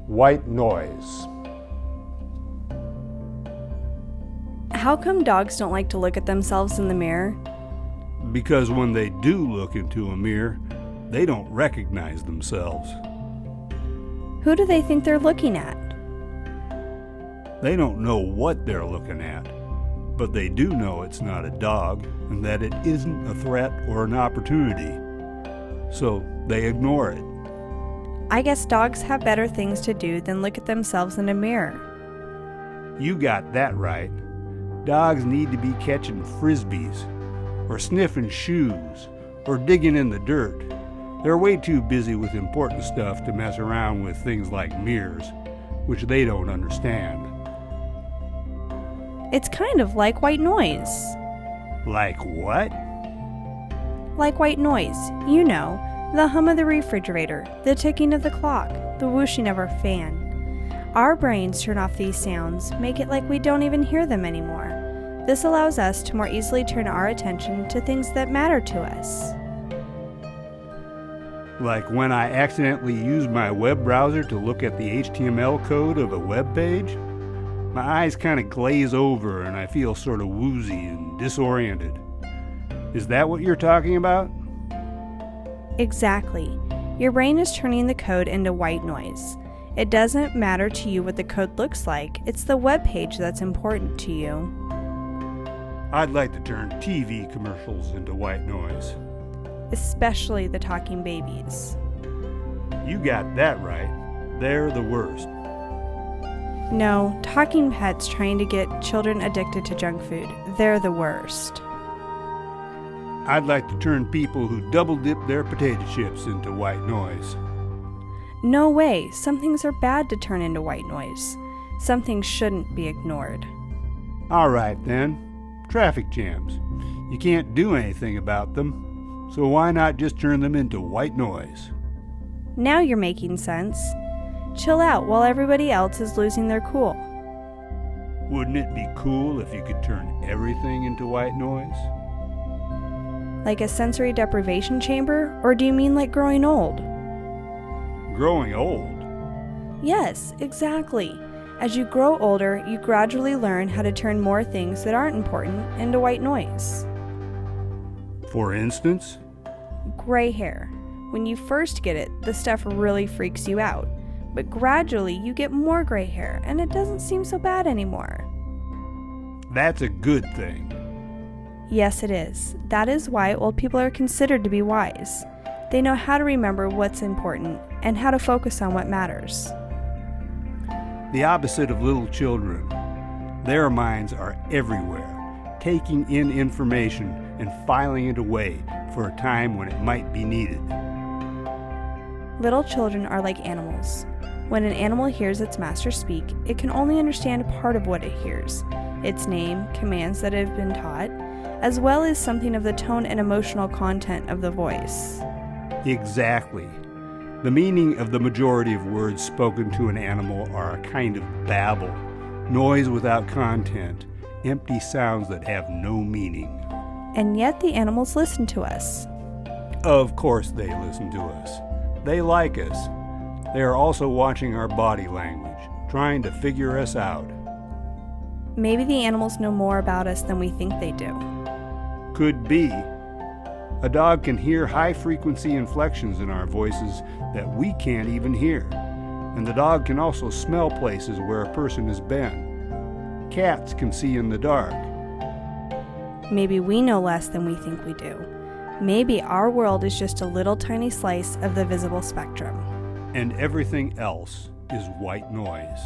White noise. How come dogs don't like to look at themselves in the mirror? Because when they do look into a mirror, they don't recognize themselves. Who do they think they're looking at? They don't know what they're looking at, but they do know it's not a dog and that it isn't a threat or an opportunity. So they ignore it. I guess dogs have better things to do than look at themselves in a mirror. You got that right. Dogs need to be catching frisbees, or sniffing shoes, or digging in the dirt. They're way too busy with important stuff to mess around with things like mirrors, which they don't understand. It's kind of like white noise. Like what? Like white noise, you know, the hum of the refrigerator, the ticking of the clock, the whooshing of our fan. Our brains turn off these sounds, make it like we don't even hear them anymore. This allows us to more easily turn our attention to things that matter to us. Like when I accidentally use my web browser to look at the HTML code of a web page? My eyes kind of glaze over and I feel sort of woozy and disoriented. Is that what you're talking about? Exactly. Your brain is turning the code into white noise. It doesn't matter to you what the code looks like, it's the web page that's important to you. I'd like to turn TV commercials into white noise. Especially the talking babies. You got that right. They're the worst. No, talking pets trying to get children addicted to junk food. They're the worst. I'd like to turn people who double dip their potato chips into white noise. No way. Some things are bad to turn into white noise. Some things shouldn't be ignored. All right then. Traffic jams. You can't do anything about them, so why not just turn them into white noise? Now you're making sense. Chill out while everybody else is losing their cool. Wouldn't it be cool if you could turn everything into white noise? Like a sensory deprivation chamber, or do you mean like growing old? Growing old? Yes, exactly. As you grow older, you gradually learn how to turn more things that aren't important into white noise. For instance? Gray hair. When you first get it, the stuff really freaks you out. But gradually, you get more gray hair, and it doesn't seem so bad anymore. That's a good thing. Yes, it is. That is why old people are considered to be wise. They know how to remember what's important and how to focus on what matters. The opposite of little children. Their minds are everywhere, taking in information and filing it away for a time when it might be needed. Little children are like animals. When an animal hears its master speak, it can only understand part of what it hears, its name, commands that have been taught, as well as something of the tone and emotional content of the voice. Exactly. The meaning of the majority of words spoken to an animal are a kind of babble, noise without content, empty sounds that have no meaning. And yet the animals listen to us. Of course they listen to us. They like us. They are also watching our body language, trying to figure us out. Maybe the animals know more about us than we think they do. Could be. A dog can hear high-frequency inflections in our voices that we can't even hear. And the dog can also smell places where a person has been. Cats can see in the dark. Maybe we know less than we think we do. Maybe our world is just a little tiny slice of the visible spectrum. And everything else is white noise.